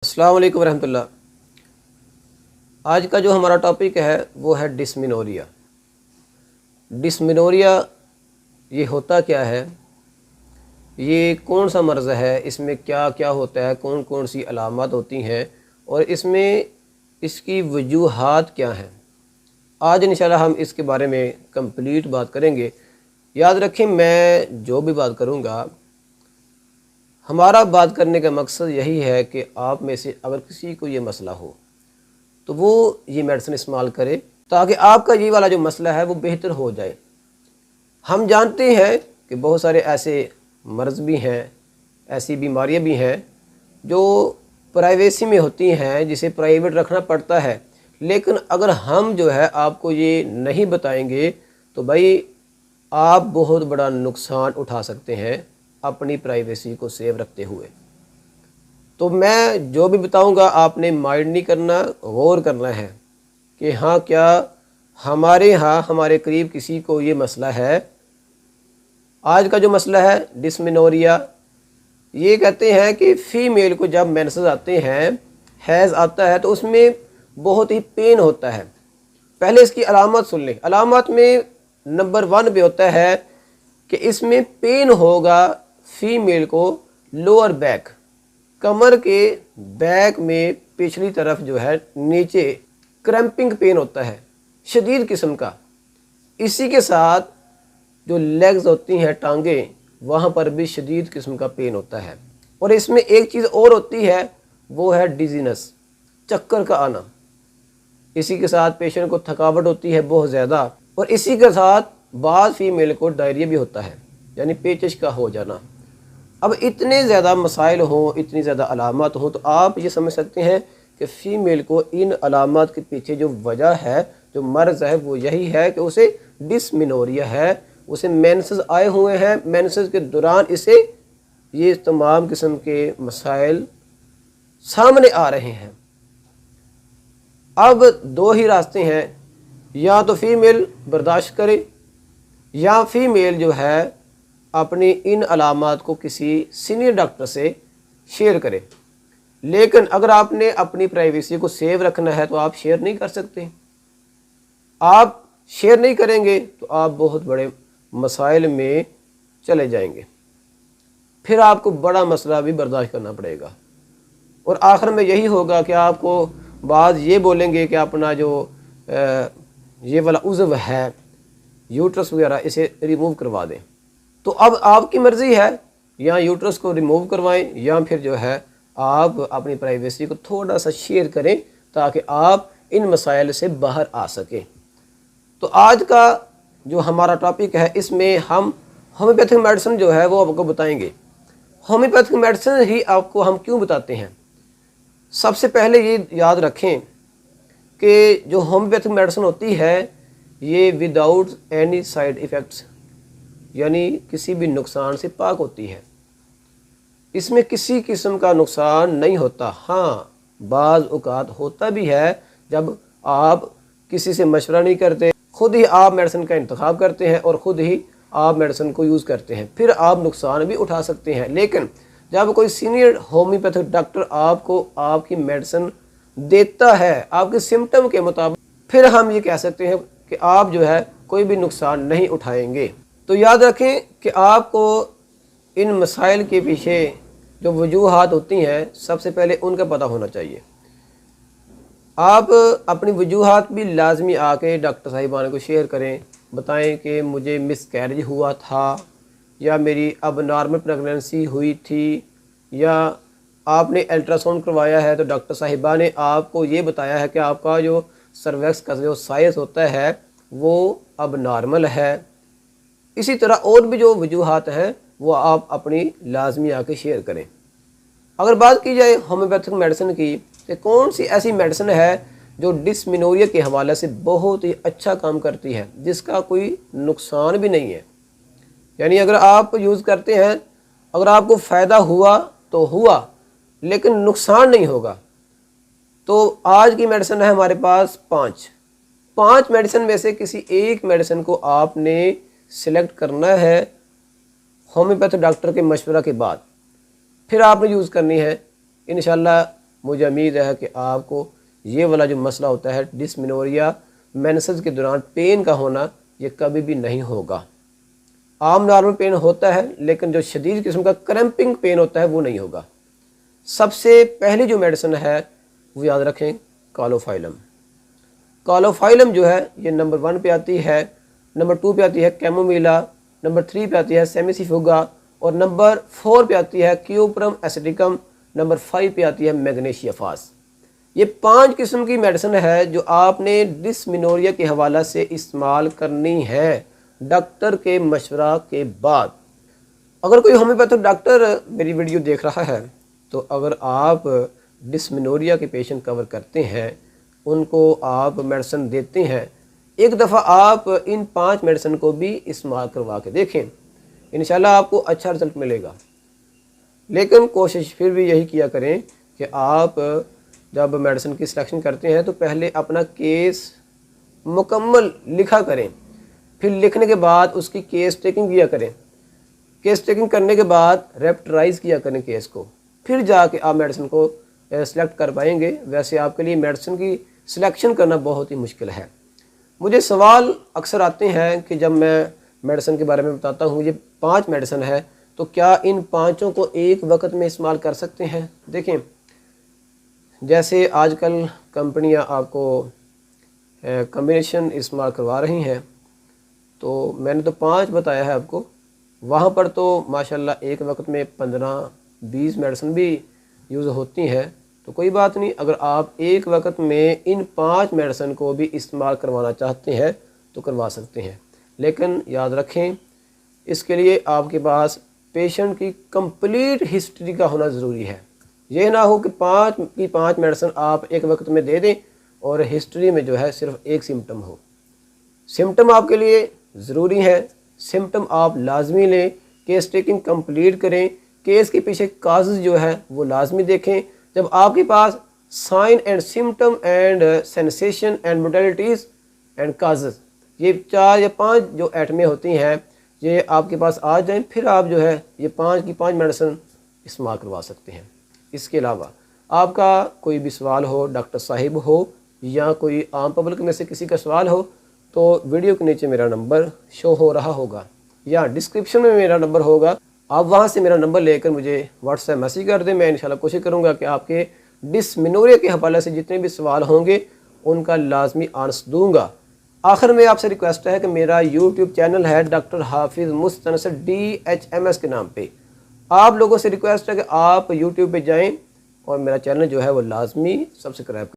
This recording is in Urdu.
السلام علیکم ورحمۃ اللہ۔ آج کا جو ہمارا ٹاپک ہے وہ ہے ڈسمینوریا۔ ڈسمینوریا یہ ہوتا کیا ہے، یہ کون سا مرض ہے، اس میں کیا کیا ہوتا ہے، کون کون سی علامات ہوتی ہیں اور اس میں اس کی وجوہات کیا ہیں۔ آج انشاءاللہ ہم اس کے بارے میں کمپلیٹ بات کریں گے۔ یاد رکھیں، میں جو بھی بات کروں گا، ہمارا بات کرنے کا مقصد یہی ہے کہ آپ میں سے اگر کسی کو یہ مسئلہ ہو تو وہ یہ میڈیسن استعمال کرے تاکہ آپ کا یہ والا جو مسئلہ ہے وہ بہتر ہو جائے۔ ہم جانتے ہیں کہ بہت سارے ایسے مرض بھی ہیں، ایسی بیماریاں بھی ہیں جو پرائیویسی میں ہوتی ہیں، جسے پرائیویٹ رکھنا پڑتا ہے، لیکن اگر ہم جو ہے آپ کو یہ نہیں بتائیں گے تو بھائی آپ بہت بڑا نقصان اٹھا سکتے ہیں اپنی پرائیویسی کو سیو رکھتے ہوئے۔ تو میں جو بھی بتاؤں گا آپ نے مائنڈ نہیں کرنا، غور کرنا ہے کہ ہاں کیا ہمارے قریب کسی کو یہ مسئلہ ہے۔ آج کا جو مسئلہ ہے ڈسمینوریا، یہ کہتے ہیں کہ فیمیل کو جب مینسز آتے ہیں، حیض آتا ہے، تو اس میں بہت ہی پین ہوتا ہے۔ پہلے اس کی علامات سن لیں۔ علامات میں نمبر 1 پہ ہوتا ہے کہ اس میں پین ہوگا فیمیل کو لوور بیک، کمر کے بیک میں پچھلی طرف جو ہے نیچے کرمپنگ پین ہوتا ہے، شدید قسم کا۔ اسی کے ساتھ جو لیگز ہوتی ہیں، ٹانگیں، وہاں پر بھی شدید قسم کا پین ہوتا ہے۔ اور اس میں ایک چیز اور ہوتی ہے، وہ ہے ڈیزینس، چکر کا آنا۔ اسی کے ساتھ پیشنٹ کو تھکاوٹ ہوتی ہے بہت زیادہ، اور اسی کے ساتھ بعض فیمیل کو ڈائریا بھی ہوتا ہے، یعنی پیچش کا ہو جانا۔ اب اتنے زیادہ مسائل ہوں، اتنی زیادہ علامات ہوں، تو آپ یہ سمجھ سکتے ہیں کہ فیمیل کو ان علامات کے پیچھے جو وجہ ہے، جو مرض ہے، وہ یہی ہے کہ اسے ڈسمینوریا ہے، اسے مینسز آئے ہوئے ہیں، مینسز کے دوران اسے یہ تمام قسم کے مسائل سامنے آ رہے ہیں۔ اب 2 ہی راستے ہیں، یا تو فیمیل برداشت کرے یا فیمیل جو ہے اپنی ان علامات کو کسی سینئر ڈاکٹر سے شیئر کرے۔ لیکن اگر آپ نے اپنی پرائیویسی کو سیو رکھنا ہے تو آپ شیئر نہیں کر سکتے۔ آپ شیئر نہیں کریں گے تو آپ بہت بڑے مسائل میں چلے جائیں گے، پھر آپ کو بڑا مسئلہ بھی برداشت کرنا پڑے گا، اور آخر میں یہی ہوگا کہ آپ کو بعض یہ بولیں گے کہ اپنا جو یہ والا عضو ہے، یوٹرس وغیرہ، اسے ریموو کروا دیں۔ تو اب آپ کی مرضی ہے، یا یوٹرس کو ریموو کروائیں یا پھر جو ہے آپ اپنی پرائیویسی کو تھوڑا سا شیئر کریں تاکہ آپ ان مسائل سے باہر آ سکیں۔ تو آج کا جو ہمارا ٹاپک ہے، اس میں ہم ہومیوپیتھک میڈیسن جو ہے وہ آپ کو بتائیں گے۔ ہومیوپیتھک میڈیسن ہی آپ کو ہم کیوں بتاتے ہیں؟ سب سے پہلے یہ یاد رکھیں کہ جو ہومیوپیتھک میڈیسن ہوتی ہے یہ وداؤٹ اینی سائیڈ ایفیکٹس، یعنی کسی بھی نقصان سے پاک ہوتی ہے۔ اس میں کسی قسم کا نقصان نہیں ہوتا۔ ہاں، بعض اوقات ہوتا بھی ہے جب آپ کسی سے مشورہ نہیں کرتے، خود ہی آپ میڈیسن کا انتخاب کرتے ہیں اور خود ہی آپ میڈیسن کو یوز کرتے ہیں، پھر آپ نقصان بھی اٹھا سکتے ہیں۔ لیکن جب کوئی سینئر ہومیوپیتھک ڈاکٹر آپ کو آپ کی میڈیسن دیتا ہے آپ کے سمٹم کے مطابق، پھر ہم یہ کہہ سکتے ہیں کہ آپ جو ہے کوئی بھی نقصان نہیں اٹھائیں گے۔ تو یاد رکھیں کہ آپ کو ان مسائل کے پیچھے جو وجوہات ہوتی ہیں، سب سے پہلے ان کا پتہ ہونا چاہیے۔ آپ اپنی وجوہات بھی لازمی آ کے ڈاکٹر صاحبان کو شیئر کریں، بتائیں کہ مجھے مس کیریج ہوا تھا، یا میری اب نارمل پریگننسی ہوئی تھی، یا آپ نے الٹراساؤنڈ کروایا ہے تو ڈاکٹر صاحبہ نے آپ کو یہ بتایا ہے کہ آپ کا جو سرویکس کا جو سائز ہوتا ہے وہ اب نارمل ہے۔ اسی طرح اور بھی جو وجوہات ہیں وہ آپ اپنی لازمی آ کے شیئر کریں۔ اگر بات کی جائے ہومیوپیتھک میڈیسن کی، کہ کون سی ایسی میڈیسن ہے جو ڈسمینوریا کے حوالے سے بہت ہی اچھا کام کرتی ہے، جس کا کوئی نقصان بھی نہیں ہے، یعنی اگر آپ یوز کرتے ہیں، اگر آپ کو فائدہ ہوا تو ہوا لیکن نقصان نہیں ہوگا۔ تو آج کی میڈیسن ہے ہمارے پاس 5 میڈیسن میں سے کسی ایک میڈیسن کو آپ نے سلیکٹ کرنا ہے ہومیوپیتھ ڈاکٹر کے مشورہ کے بعد، پھر آپ نے یوز کرنی ہے۔ انشاءاللہ مجھے امید ہے کہ آپ کو یہ والا جو مسئلہ ہوتا ہے ڈسمینوریا مینسز کے دوران پین کا ہونا، یہ کبھی بھی نہیں ہوگا۔ عام نارمل پین ہوتا ہے، لیکن جو شدید قسم کا کرمپنگ پین ہوتا ہے وہ نہیں ہوگا۔ سب سے پہلی جو میڈیسن ہے وہ یاد رکھیں، کالوفائلم۔ کالوفائلم جو ہے یہ نمبر 1 پہ آتی ہے، نمبر 2 پہ آتی ہے کیمومیلا، نمبر 3 پہ آتی ہے سیمیسیفوگا، اور نمبر 4 پہ آتی ہے کیوپرم ایسیڈیکم، نمبر 5 پہ آتی ہے میگنیشیا فاس۔ یہ 5 قسم کی میڈیسن ہے جو آپ نے ڈسمینوریا کے حوالہ سے استعمال کرنی ہے ڈاکٹر کے مشورہ کے بعد۔ اگر کوئی ہومیوپیتھک ڈاکٹر میری ویڈیو دیکھ رہا ہے تو اگر آپ ڈسمینوریا کے پیشنٹ کور کرتے ہیں، ان کو آپ میڈیسن دیتے ہیں، ایک دفعہ آپ ان 5 میڈیسن کو بھی استعمال کروا کے دیکھیں، انشاءاللہ آپ کو اچھا رزلٹ ملے گا۔ لیکن کوشش پھر بھی یہی کیا کریں کہ آپ جب میڈیسن کی سلیکشن کرتے ہیں تو پہلے اپنا کیس مکمل لکھا کریں، پھر لکھنے کے بعد اس کی کیس ٹیکنگ کیا کریں، کیس ٹیکنگ کرنے کے بعد ریپٹرائز کیا کریں کیس کو، پھر جا کے آپ میڈیسن کو سلیکٹ کر پائیں گے۔ ویسے آپ کے لیے میڈیسن کی سلیکشن کرنا بہت ہی مشکل ہے۔ مجھے سوال اکثر آتے ہیں کہ جب میں میڈیسن کے بارے میں بتاتا ہوں یہ 5 میڈیسن ہے تو کیا ان 5 کو ایک وقت میں استعمال کر سکتے ہیں؟ دیکھیں، جیسے آج کل کمپنیاں آپ کو کمبینیشن استعمال کروا رہی ہیں، تو میں نے تو 5 بتایا ہے آپ کو، وہاں پر تو ماشاءاللہ ایک وقت میں 15-20 میڈیسن بھی یوز ہوتی ہیں، تو کوئی بات نہیں، اگر آپ ایک وقت میں ان 5 میڈیسن کو بھی استعمال کروانا چاہتے ہیں تو کروا سکتے ہیں۔ لیکن یاد رکھیں، اس کے لیے آپ کے پاس پیشنٹ کی کمپلیٹ ہسٹری کا ہونا ضروری ہے۔ یہ نہ ہو کہ 5 کی 5 میڈیسن آپ ایک وقت میں دے دیں اور ہسٹری میں جو ہے صرف ایک سمٹم ہو۔ سمٹم آپ کے لیے ضروری ہے، سمٹم آپ لازمی لیں، کیس ٹیکنگ کمپلیٹ کریں، کیس کے پیچھے کازز جو ہے وہ لازمی دیکھیں۔ جب آپ کے پاس sign and symptom and sensation and modalities and causes, یہ 4 یا 5 جو ایٹمیں ہوتی ہیں، یہ آپ کے پاس آ جائیں، پھر آپ جو ہے یہ 5 کی 5 میڈیسن استعمال کروا سکتے ہیں۔ اس کے علاوہ آپ کا کوئی بھی سوال ہو، ڈاکٹر صاحب ہو یا کوئی عام پبلک میں سے کسی کا سوال ہو، تو ویڈیو کے نیچے میرا نمبر شو ہو رہا ہوگا یا ڈسکرپشن میں میرا نمبر ہوگا، آپ وہاں سے میرا نمبر لے کر مجھے واٹس ایپ میسیج کر دیں۔ میں انشاءاللہ کوشش کروں گا کہ آپ کے ڈسمینوریا کے حوالے سے جتنے بھی سوال ہوں گے ان کا لازمی آنسر دوں گا۔ آخر میں آپ سے ریکویسٹ ہے کہ میرا یوٹیوب چینل ہے ڈاکٹر حافظ مستنصر DHMS کے نام پہ، آپ لوگوں سے ریکویسٹ ہے کہ آپ یوٹیوب پہ جائیں اور میرا چینل جو ہے وہ لازمی سبسکرائب کریں۔